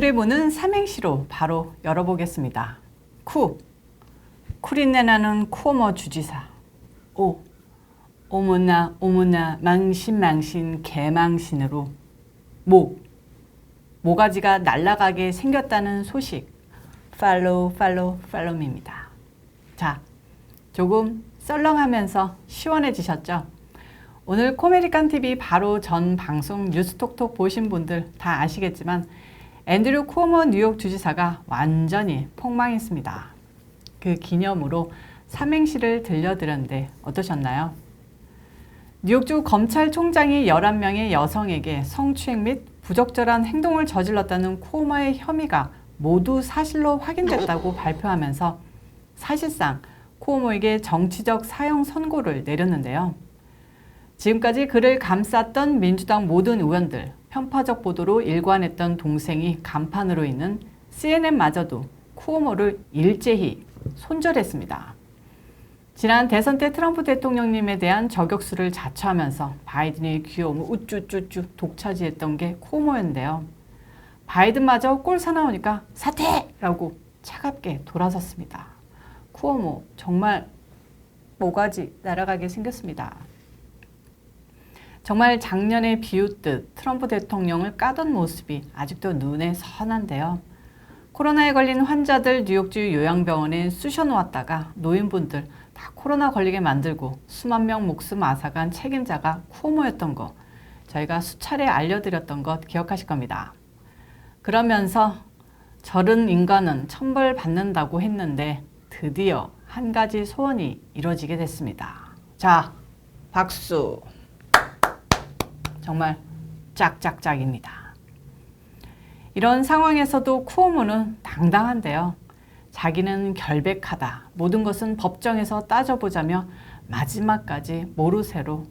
오늘의 문은 삼행시로 바로 열어보겠습니다. 쿨인내 나는 쿠오모 주지사. 오모나 망신 개망신으로. 모가지가 날아가게 생겼다는 소식. 팔로우미입니다. 자, 조금 썰렁하면서 시원해지셨죠? 오늘 코메디칸 TV 바로 전 방송 뉴스톡톡 보신 분들 다 아시겠지만 앤드류 쿠오모 뉴욕 주지사가 완전히 폭망했습니다. 그 기념으로 삼행시를 들려드렸는데 어떠셨나요? 뉴욕주 검찰총장이 11명의 여성에게 성추행 및 부적절한 행동을 저질렀다는 쿠오모의 혐의가 모두 사실로 확인됐다고 발표하면서 사실상 쿠오모에게 정치적 사형 선고를 내렸는데요. 지금까지 그를 감쌌던 민주당 모든 의원들, 편파적 보도로 일관했던 동생이 간판으로 있는 CNN마저도 쿠오모를 일제히 손절했습니다. 지난 대선 때 트럼프 대통령님에 대한 저격수를 자처하면서 바이든의 귀여움을 우쭈쭈쭈 독차지했던 게 쿠오모였는데요. 바이든마저 꼴 사나우니까 사퇴라고 차갑게 돌아섰습니다. 쿠오모 정말 모가지 날아가게 생겼습니다. 정말 작년에 비웃듯 트럼프 대통령을 까던 모습이 아직도 눈에 선한데요. 코로나에 걸린 환자들 뉴욕주 요양병원에 쑤셔놓았다가 노인분들 다 코로나 걸리게 만들고 수만 명 목숨 앗아간 책임자가 쿠오모였던 거 저희가 수차례 알려드렸던 것 기억하실 겁니다. 그러면서 저런 인간은 천벌받는다고 했는데 드디어 한 가지 소원이 이루어지게 됐습니다. 자, 박수! 정말 짝짝짝입니다. 이런 상황에서도 쿠오모는 당당한데요. 자기는 결백하다. 모든 것은 법정에서 따져보자며 마지막까지 모르쇠로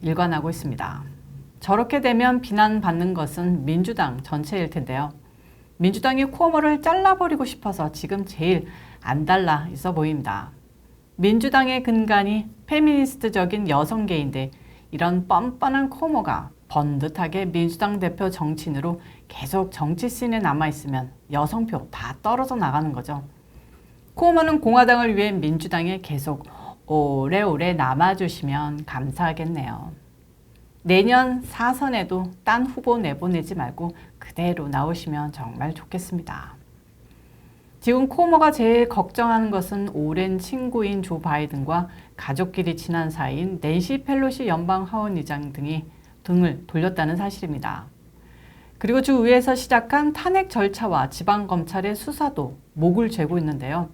일관하고 있습니다. 저렇게 되면 비난받는 것은 민주당 전체일 텐데요. 민주당이 쿠오모를 잘라버리고 싶어서 지금 제일 안달나 있어 보입니다. 민주당의 근간이 페미니스트적인 여성계인데 이런 뻔뻔한 쿠오모가 번듯하게 민주당 대표 정치인으로 계속 정치씬에 남아있으면 여성표 다 떨어져 나가는 거죠. 쿠오모는 공화당을 위해 민주당에 계속 오래오래 남아주시면 감사하겠네요. 내년 4선에도 딴 후보 내보내지 말고 그대로 나오시면 정말 좋겠습니다. 지금 쿠오모가 제일 걱정하는 것은 오랜 친구인 조 바이든과 가족끼리 친한 사이인 낸시 펠로시 연방하원의장 등을 돌렸다는 사실입니다. 그리고 주 의회에서 시작한 탄핵 절차와 지방검찰의 수사도 목을 죄고 있는데요.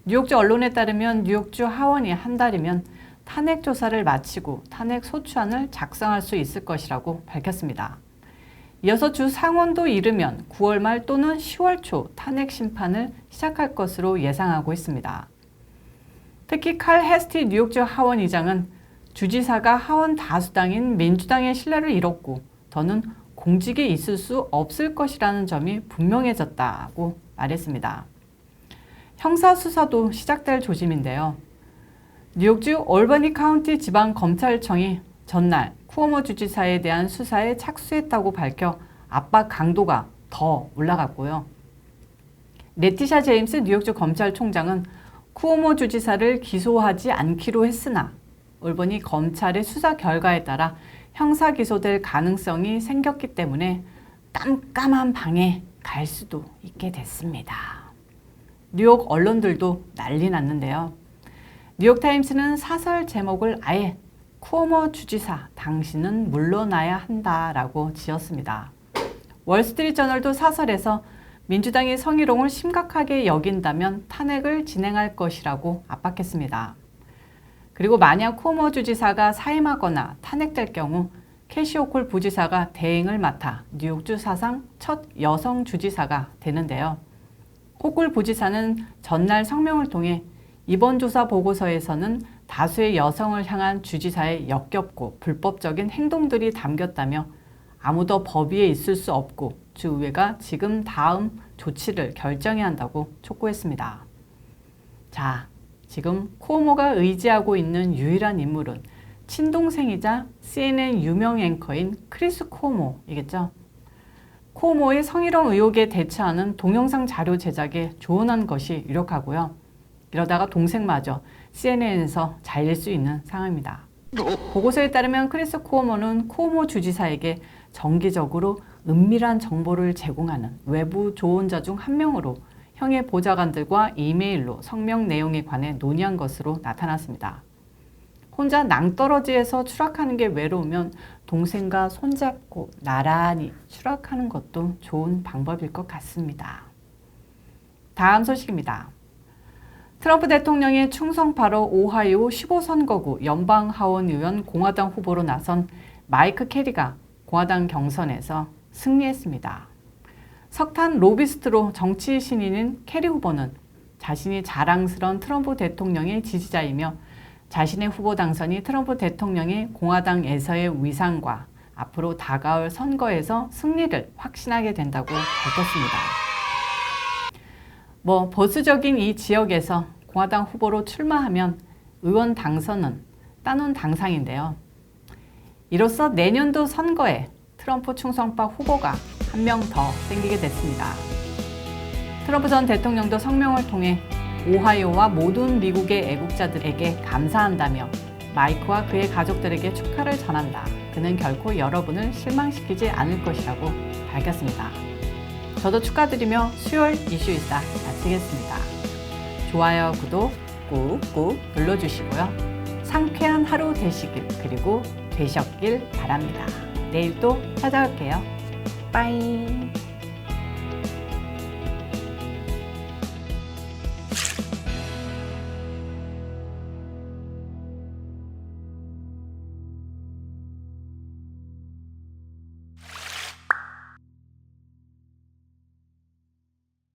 뉴욕주 언론에 따르면 뉴욕주 하원이 한 달이면 탄핵 조사를 마치고 탄핵 소추안을 작성할 수 있을 것이라고 밝혔습니다. 이어서 주 상원도 이르면 9월 말 또는 10월 초 탄핵 심판을 시작할 것으로 예상하고 있습니다. 특히 칼 헤스티 뉴욕주 하원의장은 주지사가 하원 다수당인 민주당의 신뢰를 잃었고 더는 공직에 있을 수 없을 것이라는 점이 분명해졌다고 말했습니다. 형사수사도 시작될 조짐인데요. 뉴욕주 올버니 카운티 지방검찰청이 전날 쿠오모 주지사에 대한 수사에 착수했다고 밝혀 압박 강도가 더 올라갔고요. 레티샤 제임스 뉴욕주 검찰총장은 쿠오모 주지사를 기소하지 않기로 했으나 올버니 검찰의 수사 결과에 따라 형사 기소될 가능성이 생겼기 때문에 깜깜한 방에 갈 수도 있게 됐습니다. 뉴욕 언론들도 난리 났는데요. 뉴욕타임스는 사설 제목을 아예 쿠오모 주지사 당신은 물러나야 한다라고 지었습니다. 월스트리트저널도 사설에서 민주당이 성희롱을 심각하게 여긴다면 탄핵을 진행할 것이라고 압박했습니다. 그리고 만약 쿠오모 주지사가 사임하거나 탄핵될 경우 캐시 호쿨 부지사가 대행을 맡아 뉴욕주 사상 첫 여성 주지사가 되는데요. 호쿨 부지사는 전날 성명을 통해 이번 조사 보고서에서는 다수의 여성을 향한 주지사의 역겹고 불법적인 행동들이 담겼다며 아무도 법 위에 있을 수 없고 주의회가 지금 다음 조치를 결정해야 한다고 촉구했습니다. 자, 지금 쿠오모가 의지하고 있는 유일한 인물은 친동생이자 CNN 유명 앵커인 크리스 쿠오모이겠죠. 쿠오모의 성희롱 의혹에 대처하는 동영상 자료 제작에 조언한 것이 유력하고요. 이러다가 동생마저 CNN에서 잘릴 수 있는 상황입니다. 보고서에 따르면 크리스 쿠오모는 쿠오모 주지사에게 정기적으로 은밀한 정보를 제공하는 외부 조언자 중 한 명으로 형의 보좌관들과 이메일로 성명 내용에 관해 논의한 것으로 나타났습니다. 혼자 낭떠러지에서 추락하는 게 외로우면 동생과 손잡고 나란히 추락하는 것도 좋은 방법일 것 같습니다. 다음 소식입니다. 트럼프 대통령의 충성파로 오하이오 15선거구 연방하원 의원 공화당 후보로 나선 마이크 캐리가 공화당 경선에서 승리했습니다. 석탄 로비스트로 정치 신인인 캐리 후보는 자신이 자랑스러운 트럼프 대통령의 지지자이며 자신의 후보 당선이 트럼프 대통령의 공화당에서의 위상과 앞으로 다가올 선거에서 승리를 확신하게 된다고 밝혔습니다. 보수적인 이 지역에서 공화당 후보로 출마하면 의원 당선은 따놓은 당상인데요. 이로써 내년도 선거에 트럼프 충성파 후보가 한 명 더 생기게 됐습니다. 트럼프 전 대통령도 성명을 통해 오하이오와 모든 미국의 애국자들에게 감사한다며 마이크와 그의 가족들에게 축하를 전한다. 그는 결코 여러분을 실망시키지 않을 것이라고 밝혔습니다. 저도 축하드리며 수요일 이슈이사 마치겠습니다. 좋아요, 구독 꾹꾹 눌러주시고요. 상쾌한 하루 되시길 그리고 되셨길 바랍니다. 내일 또 찾아올게요. 빠이.